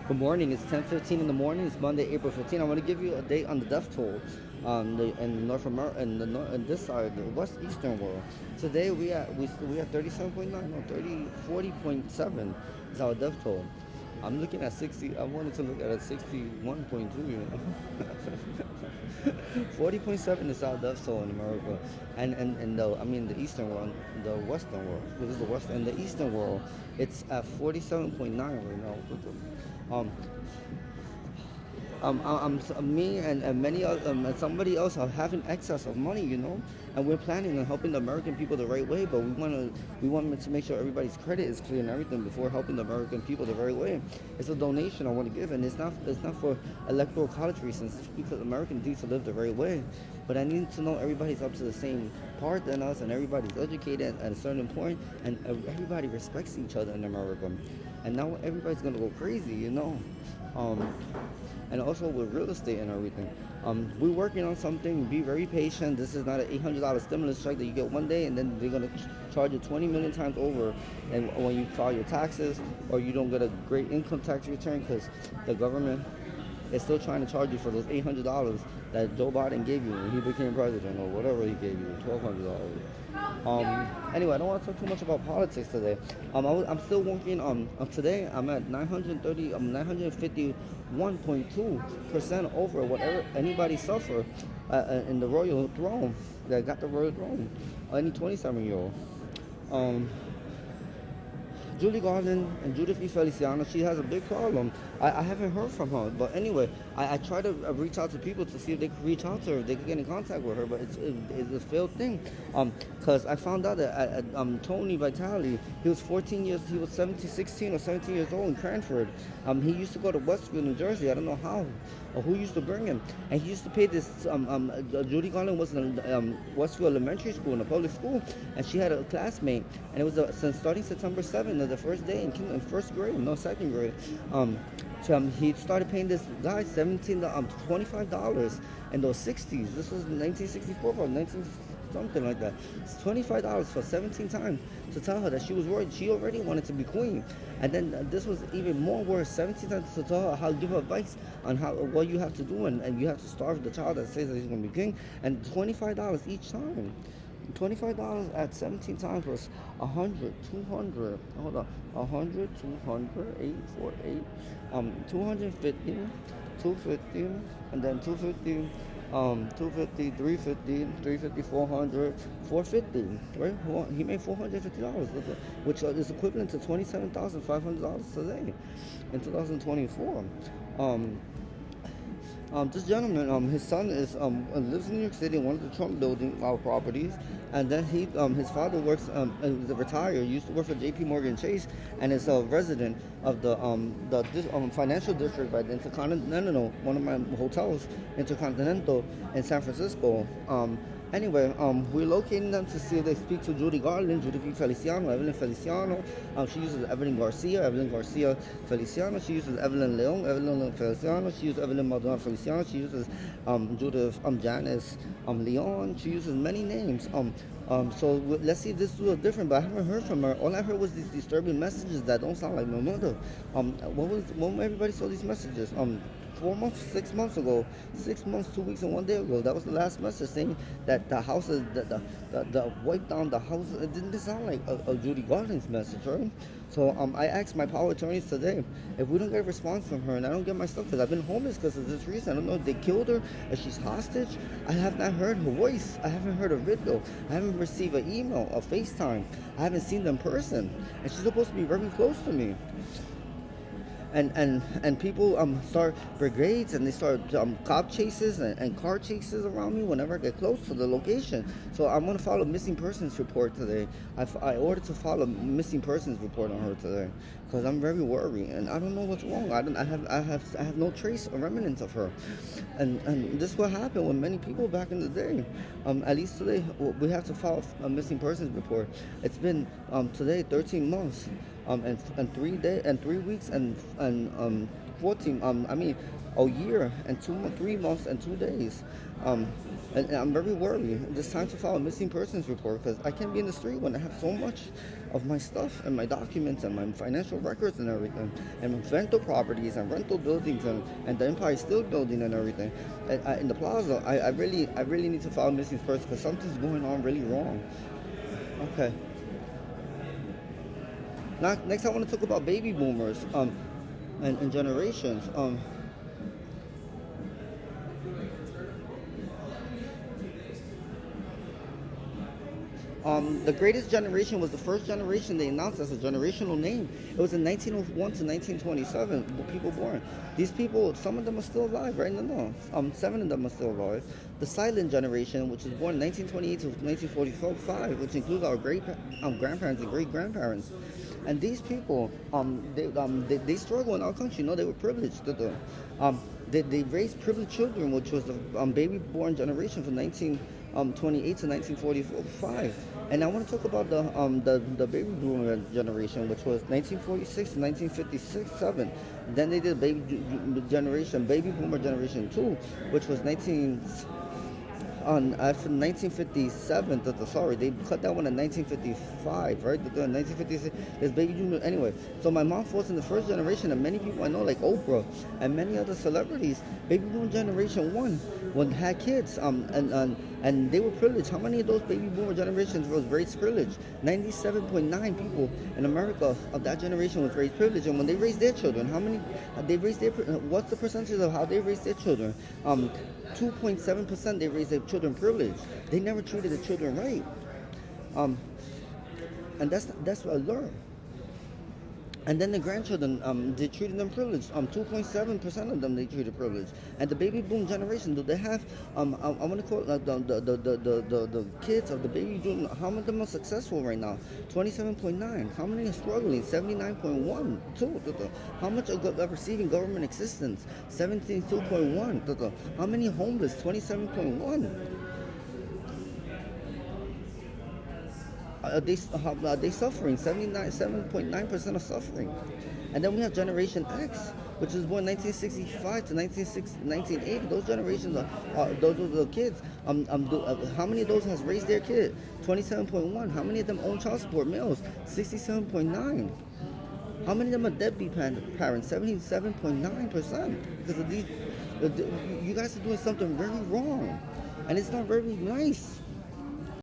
Good morning. It's 10:15 in the morning. It's Monday, April 15. I want to give you a date on the death toll in North America and in this side, the West Eastern world. Today we at 37.9, no 40.7 is our death toll. I'm looking at 60. I wanted to look at a 61.2. 40.7 is our death toll in America, and the Eastern world, the Western world. This is the West and the Eastern world. It's at 47.9 right now. Um, me and many and somebody else are having excess of money, and we're planning on helping the American people the right way. But we want to make sure everybody's credit is clear and everything before helping the American people the right way. It's a donation I want to give, and it's not for electoral college reasons. It's because Americans need to live the right way. But I need to know everybody's up to the same part than us, and everybody's educated at a certain point, and everybody respects each other in America. And now everybody's gonna go crazy. Um, and also with real estate and everything. We're working on something. Be very patient. This is not an $800 stimulus check that you get one day, and then they're gonna charge you 20 million times over. And when you file your taxes, or you don't get a great income tax return, because the government is still trying to charge you for those $800 that Joe Biden gave you when he became president, or whatever he gave you, $1,200. Anyway, I don't want to talk too much about politics today. I'm still working. Today I'm at 951.2% over whatever anybody suffered in the royal throne that got the royal throne. Any 27-year-old. Judy Garland and Judith Feliciano, she has a big problem. I haven't heard from her, but anyway, I try to reach out to people to see if they could reach out to her, if they could get in contact with her, but it's a failed thing. Because I found out that Tony Vitale, he was 14 years, he was 16 or 17 years old in Cranford. He used to go to Westfield, New Jersey. I don't know how or who used to bring him, and he used to pay this. Judy Garland was in Westfield Elementary School, in a public school, and she had a classmate, and it was since starting September 7th, the first day in first grade, no second grade. He started paying this guy $25 in those 60s. This was 1964 or 19 something like that. It's $25 for 17 times to tell her that she was worried. She already wanted to be queen, and then this was even more worse. 17 times to tell her how, give her advice on what you have to do, and you have to starve the child that says that he's going to be king, and $25 each time. $25 at 17 times was 100, 200. Hold on, 100, 200, 8, 4, 8, 250, 250, and then 250, 250, 350, 350, 400, 450. Right? He made $450, which is equivalent to $27,500 today in 2024. This gentleman, his son lives in New York City in one of the Trump building properties, and then his father works, is a retired, used to work for J.P. Morgan Chase, and is a resident of the financial district by the Intercontinental, one of my hotels, Intercontinental in San Francisco. Anyway, we're locating them to see if they speak to Judy Garland, Judy Feliciano, Evelyn Feliciano. She uses Evelyn Garcia Feliciano. She uses Evelyn Leon Feliciano. She uses Evelyn Maldonado Feliciano. She uses Judith Janice Leon. She uses many names. So let's see if this is a little different, but I haven't heard from her. All I heard was these disturbing messages that don't sound like my mother. When everybody saw these messages? 4 months, 6 months ago, 6 months, 2 weeks, and 1 day ago. That was the last message saying that the house is the wipe down the house. It didn't sound like a Judy Garland's message, right? So I asked my power attorneys today if we don't get a response from her and I don't get my stuff, because I've been homeless because of this reason. I don't know if they killed her, if she's hostage. I have not heard her voice. I haven't heard a video. I haven't received an email, a FaceTime. I haven't seen them in person, and she's supposed to be very close to me. And people start brigades, and they start cop chases and car chases around me whenever I get close to the location. So I'm gonna file a missing persons report today. I ordered to file a missing persons report on her today because I'm very worried, and I don't know what's wrong. I have no trace or remnants of her, and this is what happened with many people back in the day. At least today we have to file a missing persons report. It's been today 13 months. and 3 weeks and 14 I mean a year and 3 months and 2 days. And I'm very worried. It's time to file a missing persons report because I can't be in the street when I have so much of my stuff and my documents and my financial records and everything, and rental properties and rental buildings and the Empire State Building and everything. And in the plaza, I really need to file a missing persons because something's going on really wrong. Okay. Now, next I want to talk about baby boomers and generations. The greatest generation was the first generation they announced as a generational name. It was in 1901 to 1927, the people born. These people, some of them are still alive, right? No. 7 of them are still alive. The silent generation, which was born in 1928 to 1945, which includes our great grandparents and great grandparents. And these people, they struggle in our country. They were privileged. They raised privileged children, which was the baby born generation from 1928 to 1945. And I want to talk about the baby boomer generation, which was 1946 to 1956, 7. Then they did baby boomer generation 2, which was after 1957, sorry, they cut that one in 1955, right? In 1956, there's baby boomer. Anyway, so my mom falls in the first generation, and many people I know, like Oprah and many other celebrities, baby boomer generation 1, had kids, and they were privileged. How many of those baby boomer generations was raised privileged? 97.9 people in America of that generation was raised privileged. And when they raised their children, how many they raised their? What's the percentage of how they raised their children? 2.7% they raised their children privileged. They never treated the children right. And that's what I learned. And then the grandchildren, they treated them privileged. 2.7% of them they treated privileged. And the baby boom generation, do they have? I want to call it the kids of the baby boom. How many of them are successful right now? 27.9. How many are struggling? 79.1. How much are receiving government assistance? 72.1. How many homeless? 27.1. Are they suffering? 7.9% are suffering. And then we have Generation X, which was born 1965 to 1980. Those generations those are the kids. How many of those has raised their kid? 27.1. How many of them own child support? Males, 67.9. How many of them are deadbeat parents? 77.9%. Because of these, you guys are doing something very wrong, and it's not very nice.